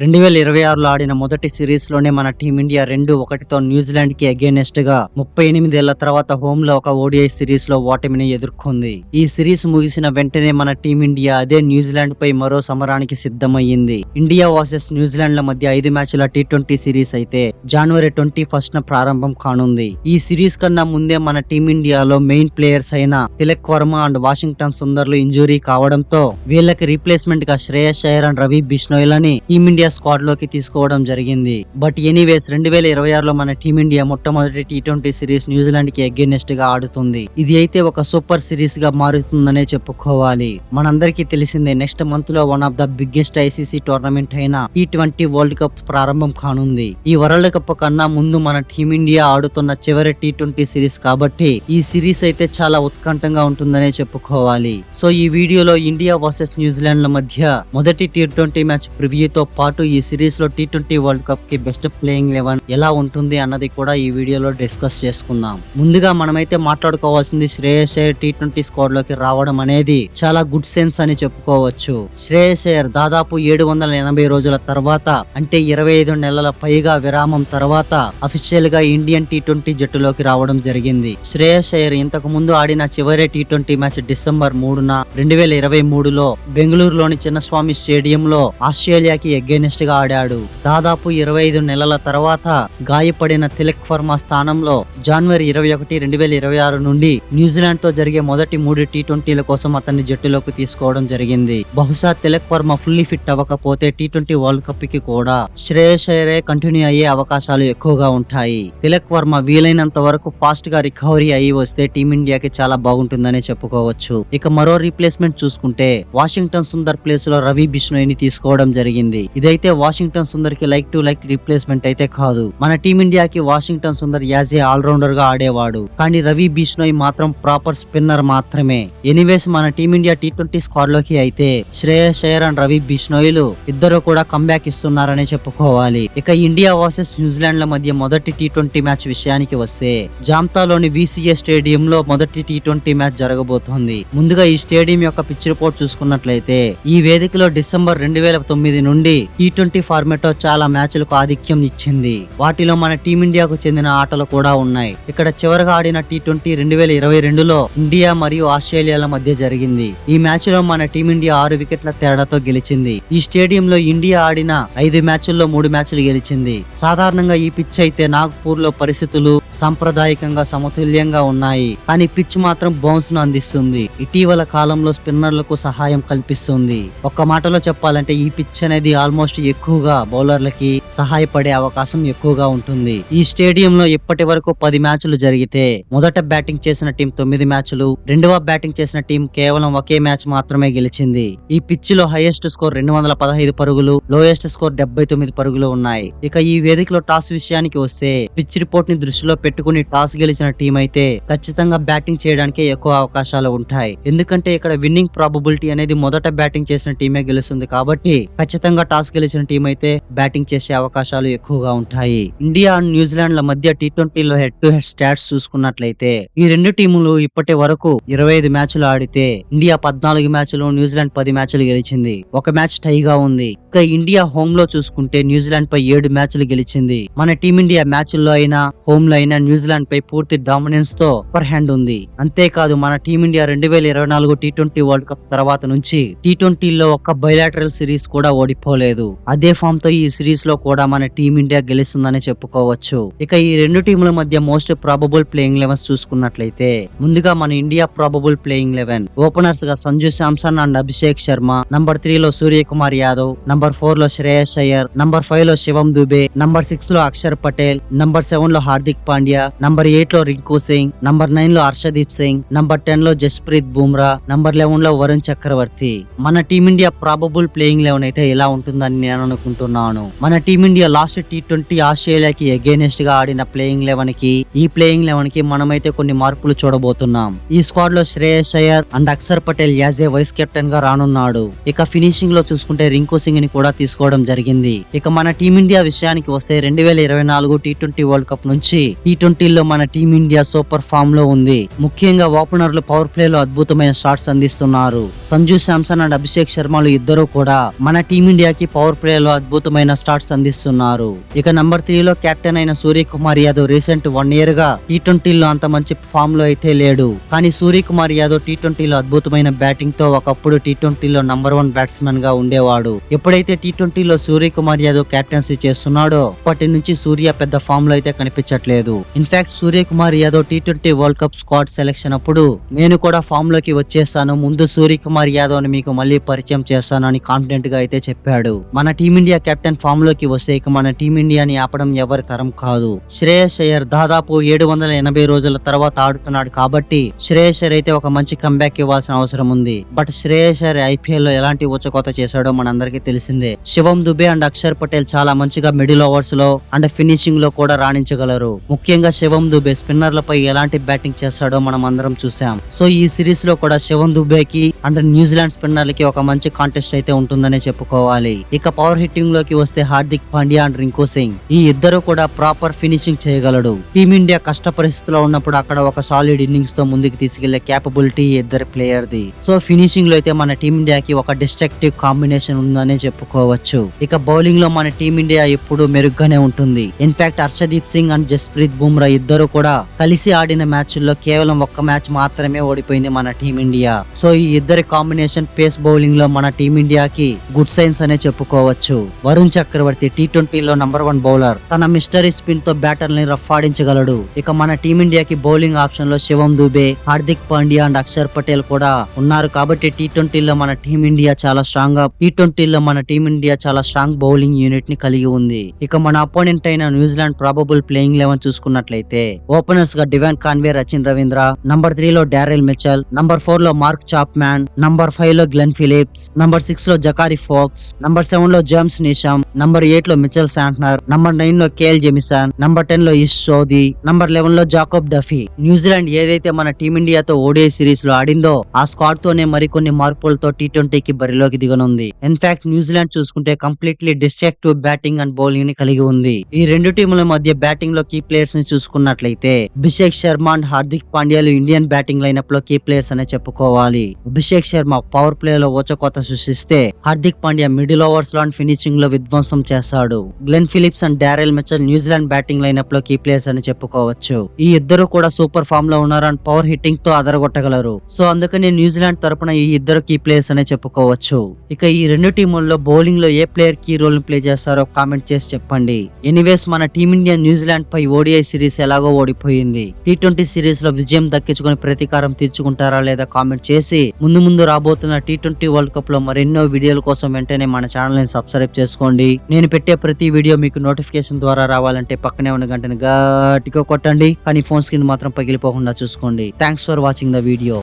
2026లో ఆడిన మొదటి సిరీస్ లోనే మన టీమిండియా 2-1తో న్యూజిలాండ్ కి అగైనెస్ట్ గా 38 ఏళ్ల తర్వాత హోమ్ లో ఒక ఓడిఐ సిరీస్ లో ఓటమిని ఎదుర్కొంది. ఈ సిరీస్ ముగిసిన వెంటనే మన టీమిండియా అదే న్యూజిలాండ్ పై మరో సమరానికి సిద్ధమయ్యింది. ఇండియా వర్సెస్ న్యూజిలాండ్ ల మధ్య 5 మ్యాచ్ల టీ20 సిరీస్ అయితే జనవరి 21న ప్రారంభం కానుంది. ఈ సిరీస్ కన్నా ముందే మన టీమిండియాలో మెయిన్ ప్లేయర్స్ అయిన తిలక్ వర్మ అండ్ వాషింగ్టన్ సుందర్లు ఇంజూరీ కావడంతో వీళ్ళకి రీప్లేస్మెంట్ గా శ్రేయస్ అయ్యర్ అండ్ రవి బిష్నోయ్ లని టీమిండియా స్క్వాడ్ లోకి తీసుకోవడం జరిగింది. బట్ ఎనీవేస్ 2026లో మన టీమిండియా మొట్టమొదటి టీ20 సిరీస్ న్యూజిలాండ్ కి అగైనెస్ట్ గా ఆడుతుంది. ఇది అయితే ఒక సూపర్ సిరీస్ గా మారుతుందనే చెప్పుకోవాలి. మనందరికీ తెలిసిందే నెక్స్ట్ మంత్ లో one of the biggest ICC tournament అయిన టీ20 వరల్డ్ కప్ ప్రారంభం కానుంది. ఈ వరల్డ్ కప్ కన్నా ముందు మన టీమిండియా ఆడుతున్న చివరి టీ20 సిరీస్ కాబట్టి ఈ సిరీస్ అయితే చాలా ఉత్కంఠంగా ఉంటుందనే చెప్పుకోవాలి. సో ఈ వీడియోలో ఇండియా వర్సెస్ న్యూజిలాండ్ ల మధ్య మొదటి టీ20 మ్యాచ్ ప్రివ్యూతో పాటు ఈ సిరీస్ లో టీ20 వరల్డ్ కప్ కి బెస్ట్ ప్లేయింగ్ 11 ఎలా ఉంటుంది అన్నది కూడా ఈ వీడియోలో డిస్కస్ చేసుకుందాం. ముందుగా మనమైతే మాట్లాడుకోవాల్సింది శ్రేయస్ అయ్యర్ టీ20 స్క్వాడ్ లోకి రావడం అనేది చాలా గుడ్ సెన్స్ అని చెప్పుకోవచ్చు. శ్రేయస్ అయ్యర్ దాదాపు 780 రోజుల తర్వాత అంటే 25 నెలల పైగా విరామం తర్వాత అఫీషియల్ గా ఇండియన్ టీ20 జట్టులోకి రావడం జరిగింది. శ్రేయస్ అయ్యర్ ఇంతకు ముందు ఆడిన చివరి టీ20 మ్యాచ్ డిసెంబర్ 3న 2023లో బెంగళూరులోని చిన్నస్వామి స్టేడియంలో ఆస్ట్రేలియాకి అగైనెస్ట్ గా ఆడాడు. దాదాపు 25 నెలల తర్వాత గాయపడిన తిలక్ వర్మ స్థానంలో జనవరి 21, 2026 నుండి న్యూజిలాండ్ తో జరిగే మొదటి 3 టీ20ల కోసం అతన్ని జట్టులోకి తీసుకోవడం జరిగింది. బహుశా తిలక్ వర్మ ఫుల్లీ ఫిట్ అవ్వకపోతే టీ20 వరల్డ్ కప్ కి కూడా శ్రేయస్ అయ్యరే కంటిన్యూ అయ్యే అవకాశాలు ఎక్కువగా ఉంటాయి. తిలక్ వర్మ వీలైనంత వరకు ఫాస్ట్ గా రికవరీ అయ్యి వస్తే టీమిండియాకి చాలా బాగుంటుందని చెప్పుకోవచ్చు. ఇక మరో రీప్లేస్మెంట్ చూసుకుంటే వాషింగ్టన్ సుందర్ ప్లేస్ లో రవి బిష్నోయ్ ని తీసుకోవడం జరిగింది. ఇదైతే వాషింగ్టన్ సుందర్ కి లైక్ టు లైక్ రీప్లేస్మెంట్ అయితే కాదు. మన టీమిండియాకి Washington Sundar as a all rounder గా ఆడేవాడు, కానీ రవి బిష్నోయ్ మాత్రం ప్రాపర్ స్పిన్నర్ మాత్రమే. ఎనీవేస్ మన టీమిండియా టీ20 స్క్వాడ్ లోకి అయితే శ్రేయస్ అయ్యర్ అండ్ రవి బిష్నోయ్లు ఇద్దరు కూడా కంబ్యాక్ ఇస్తున్నారని చెప్పుకోవాలి. ఇక ఇండియా వర్సెస్ న్యూజిలాండ్ ల మధ్య మొదటి టీ20 మ్యాచ్ విషయానికి వస్తే జామ్తాలోని VCA స్టేడియం లో మొదటి టీ20 మ్యాచ్ జరగబోతోంది. ముందుగా ఈ స్టేడియం యొక్క పిచ్ రిపోర్ట్ చూసుకున్నట్లయితే ఈ వేదికలో డిసెంబర్ 2009 నుండి టీ20 ఫార్మాట్ లో చాలా మ్యాచ్లకు ఆధిక్యం ఇచ్చింది. వాటిలో మన టీమిండియాకు చెందిన ఆటలు కూడా ఉన్నాయి. ఇక్కడ చివరగా ఆడిన టీ20 2022లో ఇండియా మరియు ఆస్ట్రేలియాల మధ్య జరిగింది. ఈ మ్యాచ్ లో మన టీమిండియా 6 వికెట్ల తేడాతో గెలిచింది. ఈ స్టేడియంలో ఇండియా ఆడిన 5 మ్యాచ్ల్లో 3 మ్యాచ్లు గెలిచింది. సాధారణంగా ఈ పిచ్ అయితే నాగ్పూర్ లో పరిస్థితులు సాంప్రదాయకంగా సమతుల్యంగా ఉన్నాయి, కానీ పిచ్ మాత్రం బౌన్స్ ను అందిస్తుంది. ఇటీవల కాలంలో స్పిన్నర్లకు సహాయం కల్పిస్తుంది. ఒక్క మాటలో చెప్పాలంటే ఈ పిచ్ అనేది ఆల్మోస్ట్ ఎక్కువగా బౌలర్లకి సహాయపడే అవకాశం ఎక్కువగా ఉంటుంది. ఈ స్టేడియంలో ఇప్పటి వరకు 10 మ్యాచ్లు జరిగితే మొదట బ్యాటింగ్ చేసిన టీం 9 మ్యాచ్లు, రెండవ బ్యాటింగ్ చేసిన టీం కేవలం ఒకే మ్యాచ్ మాత్రమే గెలిచింది. ఈ పిచ్ లో హైయెస్ట్ స్కోర్ 215 పరుగులు, లోయెస్ట్ స్కోర్ 79 పరుగులు ఉన్నాయి. ఇక ఈ వేదికలో టాస్ విషయానికి వస్తే పిచ్ రిపోర్ట్ ని దృష్టిలో పెట్టుకుని టాస్ గెలిచిన టీం అయితే ఖచ్చితంగా బ్యాటింగ్ చేయడానికి ఎక్కువ అవకాశాలు ఉంటాయి. ఎందుకంటే ఇక్కడ విన్నింగ్ ప్రాబబిలిటీ అనేది మొదట బ్యాటింగ్ చేసిన టీమే గెలుస్తుంది కాబట్టి ఖచ్చితంగా టాస్ గెలిచిన టీం అయితే బ్యాటింగ్ చేసే అవకాశాలు ఎక్కువగా ఉంటాయి. ఇండియా అండ్ న్యూజిలాండ్ ల మధ్య టీ20లో హెడ్ టు హెడ్ స్టాట్స్ చూసుకున్నట్లయితే ఈ రెండు టీములు ఇప్పటి వరకు 25 మ్యాచ్లు ఆడితే ఇండియా 14 మ్యాచ్లు, న్యూజిలాండ్ 10 మ్యాచ్లు గెలిచింది. ఒక మ్యాచ్ టైగా ఉంది. ఇక ఇండియా హోమ్ లో చూసుకుంటే న్యూజిలాండ్ పై 7 మ్యాచ్లు గెలిచింది. మన టీమిండియా మ్యాచ్ల్లో అయినా హోమ్ లో అయినా న్యూజిలాండ్ పై పూర్తి డామినెన్స్ తో అప్పర్ హ్యాండ్ ఉంది. అంతేకాదు మన టీమిండియా 2024 టీ20 వరల్డ్ కప్ తర్వాత నుంచి టీ20లో ఒక్క బైలాటరల్ సిరీస్ కూడా ఓడిపోలేదు. అదే ఫామ్ తో ఈ సిరీస్ లో కూడా మన టీమిండియా గెలుస్తుందని చెప్పుకోవచ్చు. ఇక ఈ రెండు టీముల మధ్య మోస్ట్ ప్రాబబుల్ ప్లేయింగ్ 11 చూసుకున్నట్లయితే ముందుగా మన ఇండియా ప్రాబబుల్ ప్లేయింగ్ 11 ఓపెనర్స్ గా సంజు శాంసన్ అండ్ అభిషేక్ శర్మ, నంబర్ 3 లో సూర్యకుమార్ యాదవ్, నంబర్ 4 లో శ్రేయస్ అయ్యర్, నంబర్ 5 లో శివం దుబే, నంబర్ 6 లో అక్షర్ పటేల్, నంబర్ 7 లో హార్దిక్ పాండ్యా, నంబర్ 8 లో రింకు సింగ్, నంబర్ 9 లో హర్షదీప్ సింగ్, నంబర్ 10 లో జస్ప్రీత్ బుమ్రా, నంబర్ 11 లో వరుణ్ చక్రవర్తి. మన టీమిండియా ప్రాబబుల్ ప్లేయింగ్ 11 అయితే ఇలా ఉంటుందని నేను అనుకుంటున్నాను. మన టీమిండియా లాస్ట్ టీ20 ఆస్ట్రేలియాకి అగైనెస్ట్ గా ఆడిన ప్లేయింగ్ 11 కి ఈ ప్లేయింగ్ 11 కి మనమైతే కొన్ని మార్పులు చూడబోతున్నాం. ఈ స్క్వాడ్ లో Shreyas Iyer and Axar Patel as a vice captain గా రానున్నాడు. ఇక ఫినిషింగ్ లో చూసుకుంటే రింకు సింగ్ ని కూడా తీసుకోవడం జరిగింది. ఇక మన టీమిండియా విషయానికి వస్తే 2024 టీ20 వరల్డ్ కప్ నుంచి T20లో మన టీమిండియా సూపర్ ఫామ్ లో ఉంది. ముఖ్యంగా ఓపెనర్లు పవర్ ప్లే లో అద్భుతమైన షాట్స్ అందిస్తున్నారు. సంజు శాంసన్ అండ్ అభిషేక్ శర్మలు ఇద్దరు కూడా మన టీమిండియాకి పవర్ ప్లే లో అద్భుతమైన స్టార్ట్స్ అందిస్తున్నారు. ఇక నంబర్ 3 లో కెప్టెన్ అయిన సూర్యకుమార్ యాదవ్ రీసెంట్ 1 year గా T20లో అంత మంచి ఫామ్ లో అయితే లేడు. కానీ సూర్యకుమార్ యాదవ్ T20లో అద్భుతమైన బ్యాటింగ్ తో ఒకప్పుడు T20లో నంబర్ 1 బ్యాట్స్మెన్ గా ఉండేవాడు. ఎప్పుడైతే T20లో సూర్యకుమార్ యాదవ్ కెప్టెన్సీ చేస్తున్నాడో అప్పటి నుంచి సూర్య పెద్ద ఫామ్ లో అయితే కనిపించట్లేదు. In fact Suryakumar Yadav T20 world cup squad selection అప్పుడు నేను కూడా ఫామ్ లోకి వచ్చేస్తాను, ముందు సూర్యకుమార్ యాదవ్ ని మీకు మళ్ళీ పరిచయం చేస్తాను అని కాన్ఫిడెంట్ గా అయితే చెప్పాడు. మన టీమిండియా కెప్టెన్ ఫామ్ లోకి వస్తే ఇక మన టీమిండియాని ఆపడం ఎవరి తరం కాదు. శ్రేయస్ అయ్యర్ దాదాపు 780 రోజుల తర్వాత ఆడుతున్నాడు కాబట్టి శ్రేయస్ అయ్యర్ అయితే ఒక మంచి కంబ్యాక్ ఇవ్వాల్సిన అవసరం ఉంది. బట్ శ్రేయస్ అయ్యర్ ఐపీఎల్ లో ఎలాంటి ఊచకోత చేశాడో మనందరికీ తెలిసిందే. శివం దుబే అండ్ అక్షర్ పటేల్ చాలా మంచిగా మిడిల్ ఓవర్స్ లో అండ్ ఫినిషింగ్ లో కూడా రాణించగలరు. ముఖ్యంగా శివం దుబే స్పిన్నర్లపై ఎలాంటి బ్యాటింగ్ చేస్తాడో మనం అందరం చూసాం. సో ఈ సిరీస్ లో కూడా శివం దుబేకి అండ్ న్యూజిలాండ్ స్పిన్నర్లకి ఒక మంచి కాంటెస్ట్ అయితే ఉంటుందనే చెప్పుకోవాలి. ఇక పవర్ హిట్టింగ్ లోకి వస్తే హార్దిక్ పాండ్యా అండ్ రింకు సింగ్ ఈ ఇద్దరు కూడా ప్రాపర్ ఫినిషింగ్ చేయగలడు. టీమిండియా కష్ట పరిస్థితిలో ఉన్నప్పుడు అక్కడ ఒక సాలిడ్ ఇన్నింగ్స్ తో ముందుకు తీసుకెళ్లే క్యాపబిలిటీ ఇద్దరు ప్లేయర్ ది. సో ఫినిషింగ్ లో అయితే మన టీమిండియాకి ఒక డిస్ట్రక్టివ్ కాంబినేషన్ ఉందనే చెప్పుకోవచ్చు. ఇక బౌలింగ్ లో మన టీమిండియా ఎప్పుడు మెరుగ్గానే ఉంటుంది. ఇన్ఫాక్ట్ హర్షదీప్ సింగ్ అండ్ జస్ప్రీత్ బుమ్రా ఇద్దరు కూడా కలిసి ఆడిన మ్యాచ్ల్లో కేవలం ఒక్క మ్యాచ్ మాత్రమే ఓడిపోయింది మన టీమిండియా. సో ఈ ఇద్దరి కాంబినేషన్ పేస్ బౌలింగ్ లో మన టీమిండియాకి గుడ్ సైన్స్ అనే చెప్పుకోవచ్చు. వరుణ్ చక్రవర్తి T20లో నంబర్ 1 బౌలర్. తన మిస్టరీ స్పిన్ తో బ్యాటర్ ని రఫ్ ఆడించగలడు. ఇక మన టీమిండియాకి బౌలింగ్ ఆప్షన్ లో శివం దుబే, హార్దిక్ పాండ్యా అండ్ అక్షర్ పటేల్ కూడా ఉన్నారు కాబట్టి T20లో మన టీమిండియా చాలా స్ట్రాంగ్ బౌలింగ్ యూనిట్ ని కలిగి ఉంది. ఇక మన అపోనెంట్ అయిన న్యూజిలాండ్ ప్రాబబుల్ ప్లేయింగ్ 11 చూసుకున్నట్లయితే ఓపెనర్స్ గా Devon Conway, Rachin Ravindra, number 3 లో డారెల్ మిచెల్, నంబర్ 4 లో మార్క్ చాప్మ్యాన్, నంబర్ 5 లో గ్లెన్ ఫిలిప్స్, నంబర్ 6 లో జకారి ఫోక్స్, నంబర్ 7 లో జేమ్స్ నీషమ్, నంబర్ 8 లో మిచెల్ శాంట్నర్, నంబర్ 9 లో కేఎల్ జెమిసన్, నంబర్ 10 లో ఇష్ సోది, నంబర్ 11 లో జాకోబ్ డఫీ. న్యూజిలాండ్ ఏదైతే మన టీమిండియాతో ఓడిఐ సిరీస్ లో ఆడిందో ఆ స్క్వాడ్ తోనే మరికొన్ని మార్పులతో T20కి బరిలోకి దిగనుంది. ఇన్ఫాక్ట్ న్యూజిలాండ్ చూసుకుంటే completely destructive batting and bowling ని కలిగి ఉంది. ఈ రెండు టీముల మధ్య బ్యాటింగ్ లో కీ ప్లేయర్స్ ని చూసుకున్నట్లయితే Abhishek Sharma and Hardik పాండ్యాలు Indian batting lineup లో కీ ప్లేయర్స్ అనే చెప్పుకోవాలి. అభిషేక్ శర్మ పవర్ ప్లే లో ఓచకోత సృష్టిస్తే హార్దిక్ పాండ్యా మిడిల్ ఓవర్స్ లో అండ్ ఫినిషింగ్ లో విధ్వంసం చేస్తాడు. Glenn Phillips and Daryl Mitchell New Zealand batting lineup లో కీ ప్లేయర్స్ అని చెప్పుకోవచ్చు. ఈ ఇద్దరు కూడా సూపర్ ఫామ్ లో ఉన్నారు అండ్ పవర్ హిట్టింగ్ తో అదరగొట్టగలరు. సో అందుకని న్యూజిలాండ్ తరపున ఈ ఇద్దరు కీ ప్లేయర్స్ అనే చెప్పుకోవచ్చు. ఇక ఈ రెండు టీముల్లో బౌలింగ్ లో ఏ ప్లేయర్ కీ రోల్ ని ప్లే చేస్తారో కామెంట్ చేసి చెప్పండి. ఎనీవేస్ మన టీమిండియా న్యూజిలాండ్ పై ఓడిఐ సిరీస్ ఎలాగో ఓడిపోయింది. T20 సిరీస్ లో విజయం దక్కించుకుని ప్రతీకారం తీర్చుకుంటారా లేదా కామెంట్ చేసి ముందు రాబోతున్న T20 వరల్డ్ కప్ లో మరెన్నో వీడియోల కోసం వెంటనే మన ఛానల్ ని సబ్స్క్రైబ్ చేసుకోండి. నేను పెట్టే ప్రతి వీడియో మీకు నోటిఫికేషన్ ద్వారా రావాలంటే పక్కనే ఉన్న గంటని గట్టిగా కొట్టండి. కానీ ఫోన్ స్క్రీన్ మాత్రం పగిలిపోకుండా చూసుకోండి. Thanks for watching the video.